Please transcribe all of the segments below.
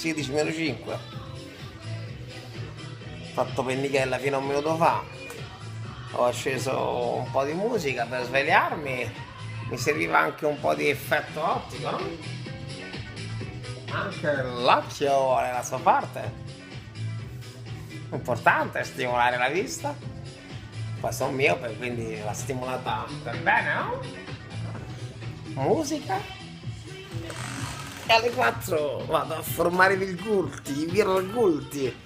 16 meno 5. Ho fatto pennichella fino a un minuto fa. Ho acceso un po' di musica per svegliarmi. Mi serviva anche un po' di effetto ottico, no? Anche l'occhio vuole la sua parte. Importante stimolare la vista. Poi sono miope, quindi l'ha stimolata per bene, no? Musica. E alle 4 vado a formare i virgulti.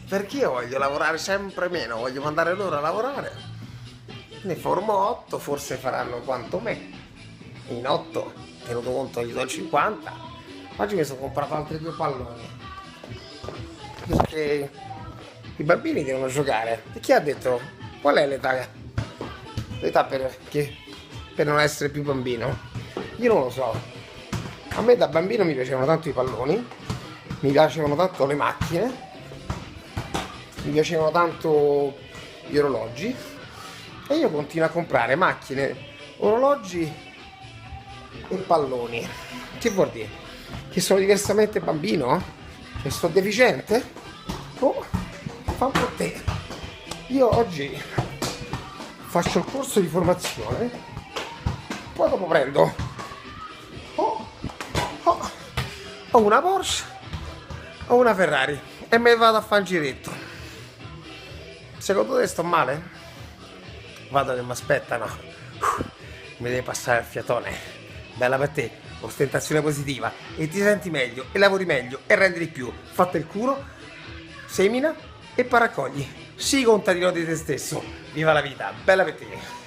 Perché io voglio lavorare sempre meno, voglio mandare loro a lavorare. Ne formo 8, forse faranno quanto me. In 8, tenuto conto gli do il 50. Oggi mi sono comprato altri 2 palloni. Perché i bambini devono giocare. E chi ha detto? Qual è l'età? L'età per non essere più bambino? Io non lo so. A me da bambino mi piacevano tanto i palloni, mi piacevano tanto le macchine, mi piacevano tanto gli orologi e io continuo a comprare macchine, orologi e palloni. Che vuol dire? Che sono diversamente bambino? Che sono deficiente? Oh, fa un po' te. Io oggi faccio il corso di formazione, poi dopo prendo ho una Porsche o una Ferrari e me ne vado a fare un giretto. Secondo te sto male? Vado che mi aspettano. Mi deve passare il fiatone. Bella per te, ostentazione positiva e ti senti meglio e lavori meglio e rendi di più. Fatta il culo, semina e poi raccogli. Sii contadino di te stesso. Viva la vita, bella per te.